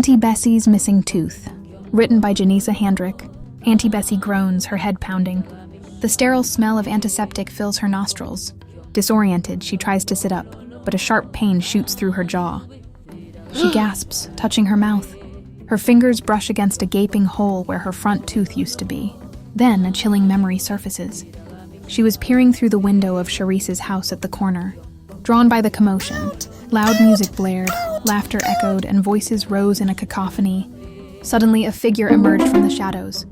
Auntie Bessie's Missing Tooth. Written by Janisa Handrick. Auntie Bessie groans, her head pounding. The sterile smell of antiseptic fills her nostrils. Disoriented, she tries to sit up, but a sharp pain shoots through her jaw. She gasps, touching her mouth. Her fingers brush against a gaping hole where her front tooth used to be. Then a chilling memory surfaces. She was peering through the window of Cherise's house at the corner. Drawn by the commotion, loud music blared, laughter echoed, and voices rose in a cacophony. Suddenly, a figure emerged from the shadows,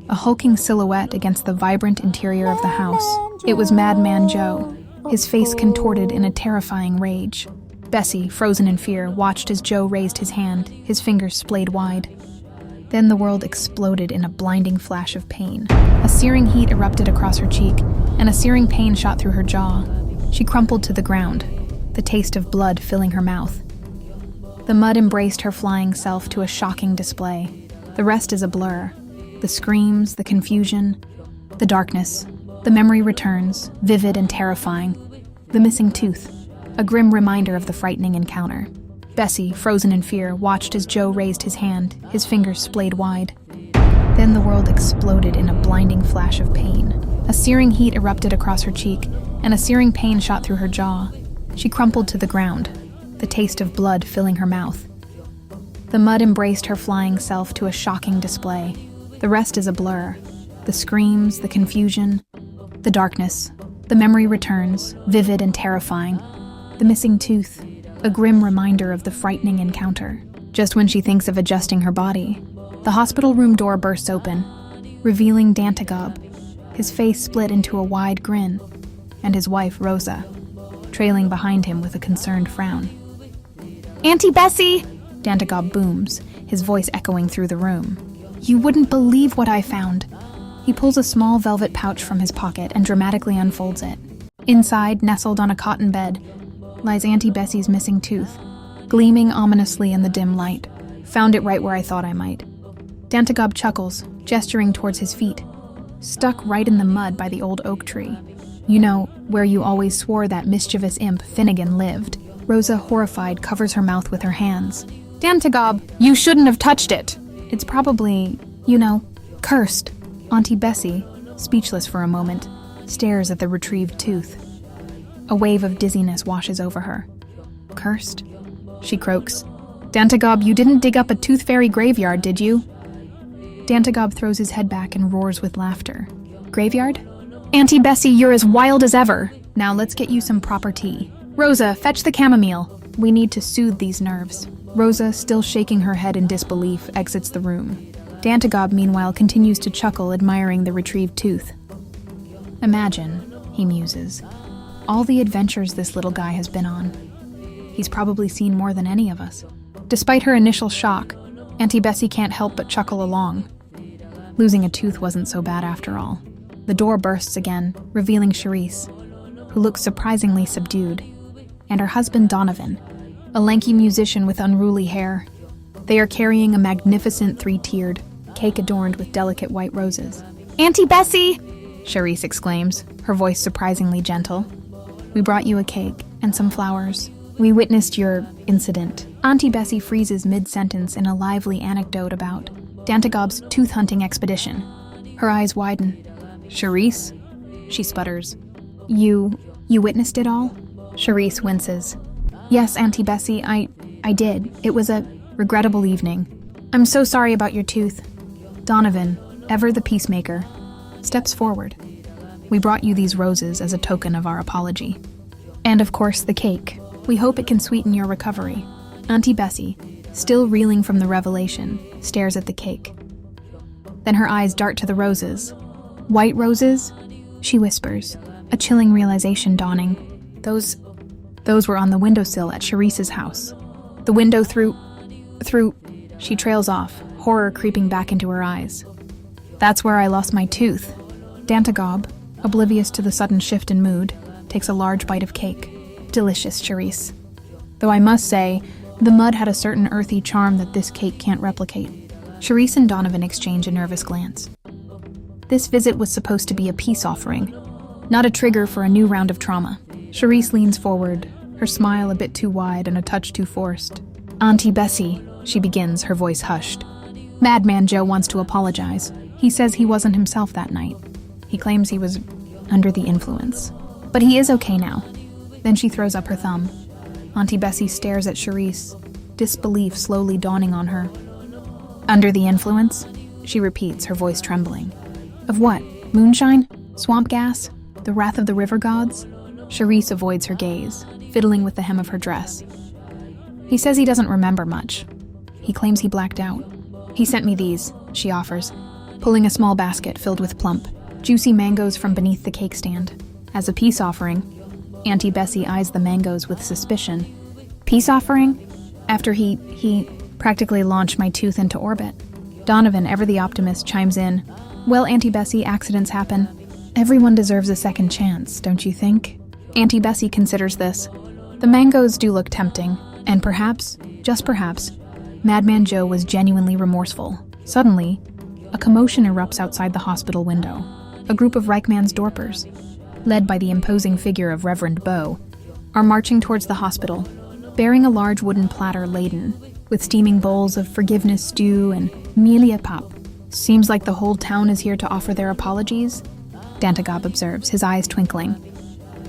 a hulking silhouette against the vibrant interior of the house. It was Madman Joe, his face contorted in a terrifying rage. Bessie, frozen in fear, watched as Joe raised his hand, his fingers splayed wide. Then the world exploded in a blinding flash of pain. A searing heat erupted across her cheek, and a searing pain shot through her jaw. She crumpled to the ground, the taste of blood filling her mouth. The mud embraced her flying self to a shocking display. The rest is a blur. The screams, the confusion, the darkness. The memory returns, vivid and terrifying. The missing tooth, a grim reminder of the frightening encounter. Bessie, frozen in fear, watched as Joe raised his hand, his fingers splayed wide. Then the world exploded in a blinding flash of pain. A searing heat erupted across her cheek, and a searing pain shot through her jaw. She crumpled to the ground, the taste of blood filling her mouth. The mud embraced her flying self to a shocking display. The rest is a blur. The screams, the confusion, the darkness. The memory returns, vivid and terrifying. The missing tooth, a grim reminder of the frightening encounter. Just when she thinks of adjusting her body, the hospital room door bursts open, revealing Dantagob, his face split into a wide grin, and his wife, Rosa, trailing behind him with a concerned frown. "Auntie Bessie!" Dantagob booms, his voice echoing through the room. "You wouldn't believe what I found." He pulls a small velvet pouch from his pocket and dramatically unfolds it. Inside, nestled on a cotton bed, lies Auntie Bessie's missing tooth, gleaming ominously in the dim light. "Found it right where I thought I might." Dantagob chuckles, gesturing towards his feet, stuck right in the mud by the old oak tree. "You know, where you always swore that mischievous imp Finnegan lived." Rosa, horrified, covers her mouth with her hands. "Dantagob, you shouldn't have touched it. It's probably, cursed." Auntie Bessie, speechless for a moment, stares at the retrieved tooth. A wave of dizziness washes over her. "Cursed?" she croaks. "Dantagob, you didn't dig up a tooth fairy graveyard, did you?" Dantagob throws his head back and roars with laughter. "Graveyard? Auntie Bessie, you're as wild as ever. Now let's get you some proper tea. Rosa, fetch the chamomile. We need to soothe these nerves." Rosa, still shaking her head in disbelief, exits the room. Dantagob, meanwhile, continues to chuckle, admiring the retrieved tooth. "Imagine," he muses, "all the adventures this little guy has been on. He's probably seen more than any of us." Despite her initial shock, Auntie Bessie can't help but chuckle along. Losing a tooth wasn't so bad after all. The door bursts again, revealing Cherise, who looks surprisingly subdued, and her husband Donovan, a lanky musician with unruly hair. They are carrying a magnificent three-tiered cake adorned with delicate white roses. "Auntie Bessie!" Cherise exclaims, her voice surprisingly gentle. "We brought you a cake and some flowers. We witnessed your incident." Auntie Bessie freezes mid-sentence in a lively anecdote about Dantagob's tooth-hunting expedition. Her eyes widen. "Cherise?" she sputters. You witnessed it all?" Cherise winces. "Yes, Auntie Bessie, I did. It was a regrettable evening. I'm so sorry about your tooth." Donovan, ever the peacemaker, steps forward. "We brought you these roses as a token of our apology. And of course the cake. We hope it can sweeten your recovery." Auntie Bessie, still reeling from the revelation, stares at the cake. Then her eyes dart to the roses. "White roses?" she whispers, a chilling realization dawning. Those were on the windowsill at Cherise's house. The window through... She trails off, horror creeping back into her eyes. "That's where I lost my tooth." Dantagob, oblivious to the sudden shift in mood, takes a large bite of cake. "Delicious, Cherise. Though I must say, the mud had a certain earthy charm that this cake can't replicate." Cherise and Donovan exchange a nervous glance. This visit was supposed to be a peace offering, not a trigger for a new round of trauma. Cherise leans forward, her smile a bit too wide and a touch too forced. "Auntie Bessie, She begins, her voice hushed. Madman Joe wants to apologize. He says he wasn't himself that night. He claims he was under the influence. But he is okay now. Then she throws up her thumb. Auntie Bessie stares at Charisse, disbelief slowly dawning on her. Under the influence? She repeats, her voice trembling. Of what? Moonshine? Swamp gas? The wrath of the river gods? Charisse avoids her gaze, fiddling with the hem of her dress. He says he doesn't remember much. He claims he blacked out. He sent me these, she offers, pulling a small basket filled with plump, juicy mangoes from beneath the cake stand. As a peace offering, Auntie Bessie eyes the mangoes with suspicion. Peace offering? After he practically launched my tooth into orbit. Donovan, ever the optimist, chimes in. Well, Auntie Bessie, accidents happen. Everyone deserves a second chance, don't you think? Auntie Bessie considers this. The mangoes do look tempting, and perhaps, just perhaps, Madman Joe was genuinely remorseful. Suddenly, a commotion erupts outside the hospital window. A group of Rykmans Dorpers, led by the imposing figure of Reverend Beau, are marching towards the hospital, bearing a large wooden platter laden with steaming bowls of forgiveness stew and mealie pap. Seems like the whole town is here to offer their apologies, Dantagob observes, his eyes twinkling.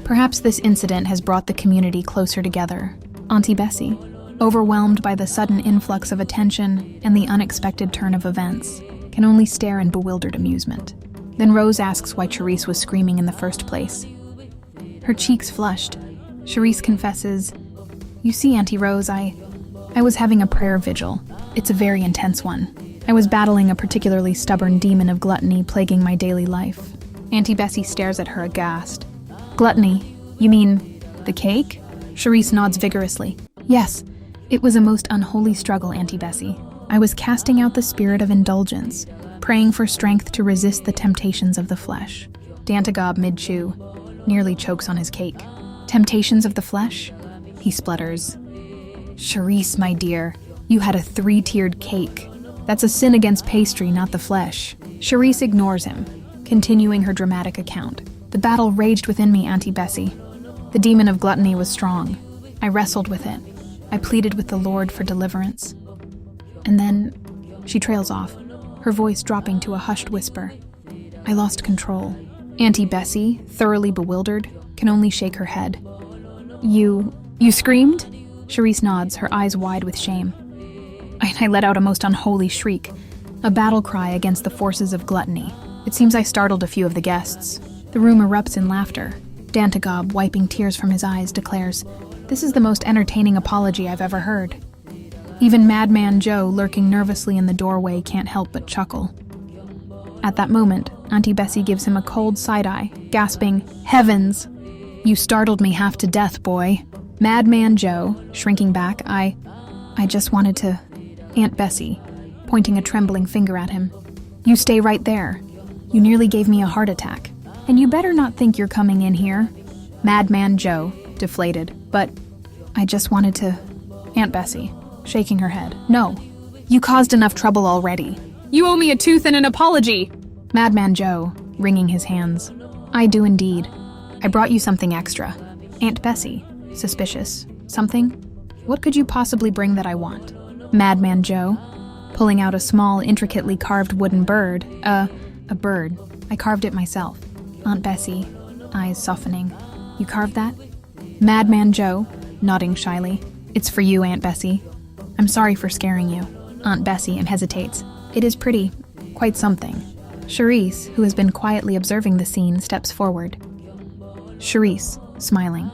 Perhaps this incident has brought the community closer together. Auntie Bessie, overwhelmed by the sudden influx of attention and the unexpected turn of events, can only stare in bewildered amusement. Then Rose asks why Charisse was screaming in the first place. Her cheeks flushed. Charisse confesses, You see, Auntie Rose, I was having a prayer vigil. It's a very intense one. I was battling a particularly stubborn demon of gluttony plaguing my daily life. Auntie Bessie stares at her aghast. Gluttony? You mean the cake? Charisse nods vigorously. Yes, it was a most unholy struggle, Auntie Bessie. I was casting out the spirit of indulgence, praying for strength to resist the temptations of the flesh. Dantagob, mid-chew, nearly chokes on his cake. Temptations of the flesh? He splutters. Charisse, my dear, you had a 3-tiered cake. That's a sin against pastry, not the flesh. Charisse ignores him, continuing her dramatic account. The battle raged within me, Auntie Bessie. The demon of gluttony was strong. I wrestled with it. I pleaded with the Lord for deliverance. And then she trails off, her voice dropping to a hushed whisper. I lost control. Auntie Bessie, thoroughly bewildered, can only shake her head. You screamed? Charisse nods, her eyes wide with shame. I let out a most unholy shriek, a battle cry against the forces of gluttony. It seems I startled a few of the guests. The room erupts in laughter. Dantagob, wiping tears from his eyes, declares, This is the most entertaining apology I've ever heard. Even Madman Joe, lurking nervously in the doorway, can't help but chuckle. At that moment, Auntie Bessie gives him a cold side-eye, gasping, Heavens! You startled me half to death, boy. Madman Joe, shrinking back, I just wanted to... Aunt Bessie, pointing a trembling finger at him. You stay right there. You nearly gave me a heart attack. And you better not think you're coming in here. Madman Joe, deflated. But I just wanted to... Aunt Bessie, shaking her head. No, you caused enough trouble already. You owe me a tooth and an apology. Madman Joe, wringing his hands. I do indeed. I brought you something extra. Aunt Bessie, suspicious. Something? What could you possibly bring that I want? Madman Joe, pulling out a small, intricately carved wooden bird. A bird. I carved it myself. Aunt Bessie, eyes softening. You carved that? Madman Joe, nodding shyly. It's for you, Aunt Bessie. I'm sorry for scaring you. Aunt Bessie, and hesitates. It is pretty. Quite something. Charisse, who has been quietly observing the scene, steps forward. Charisse, smiling.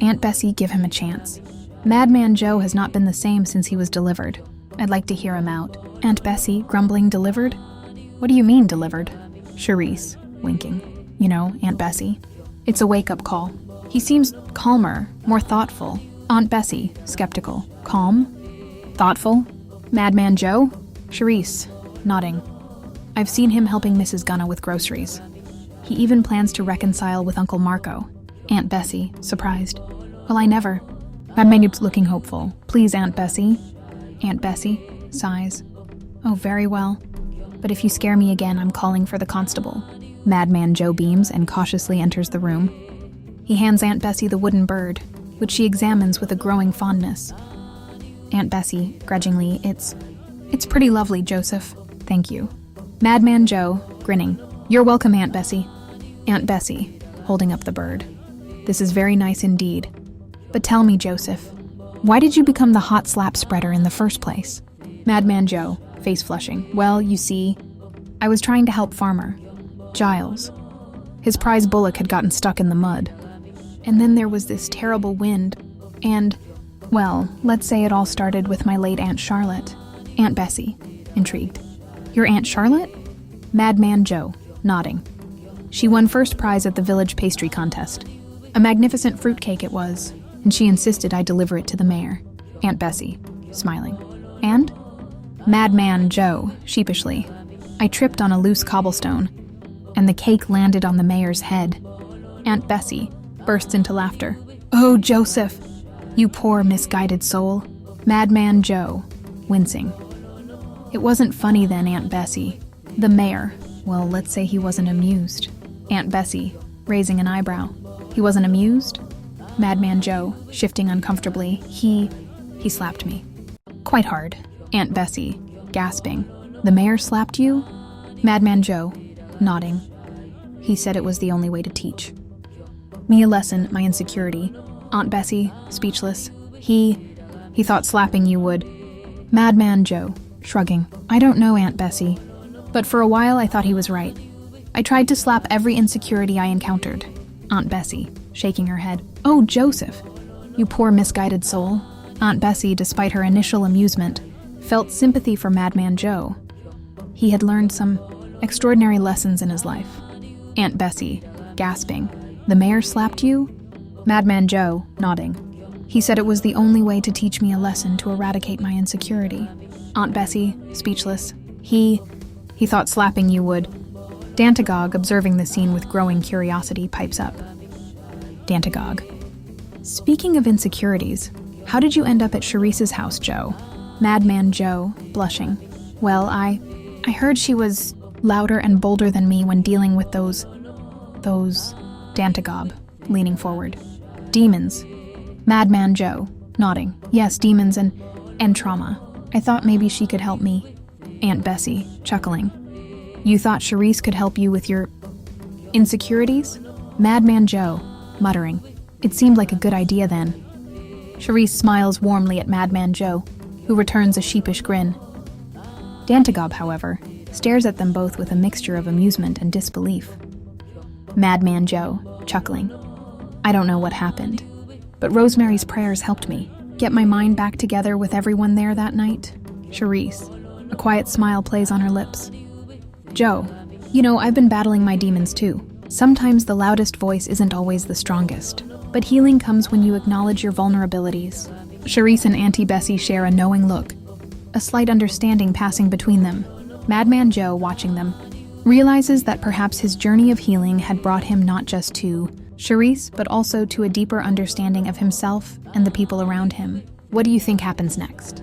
Aunt Bessie, give him a chance. Madman Joe has not been the same since he was delivered. I'd like to hear him out. Aunt Bessie, grumbling, delivered? What do you mean, delivered? Charisse, winking. You know, Aunt Bessie. It's a wake-up call. He seems calmer, more thoughtful. Aunt Bessie, skeptical. Calm? Thoughtful? Madman Joe? Charisse, nodding. I've seen him helping Mrs. Gunna with groceries. He even plans to reconcile with Uncle Marco. Aunt Bessie, surprised. Well, I never. Madman's looking hopeful. Please, Aunt Bessie. Aunt Bessie, sighs. Oh, very well. But if you scare me again, I'm calling for the constable. Madman Joe beams and cautiously enters the room. He hands Aunt Bessie the wooden bird, which she examines with a growing fondness. Aunt Bessie, grudgingly. It's pretty lovely, Joseph. Thank you. Madman Joe, grinning. You're welcome, Aunt Bessie. Aunt Bessie, holding up the bird. This is very nice indeed. But tell me, Joseph, why did you become the hot slap spreader in the first place? Madman Joe, face flushing. Well, you see, I was trying to help Farmer Giles. His prize bullock had gotten stuck in the mud. And then there was this terrible wind, and, well, let's say it all started with my late Aunt Charlotte. Aunt Bessie, intrigued. Your Aunt Charlotte? Madman Joe, nodding. She won first prize at the village pastry contest. A magnificent fruitcake it was, and she insisted I deliver it to the mayor. Aunt Bessie, smiling. And? Madman Joe, sheepishly. I tripped on a loose cobblestone, and the cake landed on the mayor's head. Aunt Bessie bursts into laughter. Oh, Joseph, you poor misguided soul. Madman Joe, wincing. It wasn't funny then, Aunt Bessie. The mayor, well, let's say he wasn't amused. Aunt Bessie, raising an eyebrow. He wasn't amused? Madman Joe, shifting uncomfortably. He slapped me. Quite hard. Aunt Bessie, gasping. The mayor slapped you? Madman Joe, nodding. He said it was the only way to teach me a lesson, my insecurity. Aunt Bessie, speechless. He thought slapping you would. Madman Joe, shrugging. I don't know, Aunt Bessie. But for a while I thought he was right. I tried to slap every insecurity I encountered. Aunt Bessie, shaking her head. Oh, Joseph, you poor misguided soul. Aunt Bessie, despite her initial amusement, felt sympathy for Madman Joe. He had learned some extraordinary lessons in his life. Aunt Bessie, gasping. The mayor slapped you? Madman Joe, nodding. He said it was the only way to teach me a lesson to eradicate my insecurity. Aunt Bessie, speechless. He thought slapping you would. Dantagog, observing the scene with growing curiosity, pipes up. Dantagog. Speaking of insecurities, how did you end up at Cherise's house, Joe? Madman Joe, blushing. Well, I heard she was louder and bolder than me when dealing with those Dantagob, leaning forward. Demons. Madman Joe, nodding. Yes, demons and trauma. I thought maybe she could help me. Aunt Bessie, chuckling. You thought Cherise could help you with your insecurities? Madman Joe, muttering. It seemed like a good idea then. Cherise smiles warmly at Madman Joe, who returns a sheepish grin. Dantagob, however, stares at them both with a mixture of amusement and disbelief. Madman Joe, chuckling. I don't know what happened, but Rosemary's prayers helped me get my mind back together with everyone there that night. Cherise, a quiet smile plays on her lips. Joe, I've been battling my demons too. Sometimes the loudest voice isn't always the strongest, but healing comes when you acknowledge your vulnerabilities. Cherise and Auntie Bessie share a knowing look, a slight understanding passing between them. Madman Joe, watching them, realizes that perhaps his journey of healing had brought him not just to Cherise, but also to a deeper understanding of himself and the people around him. What do you think happens next?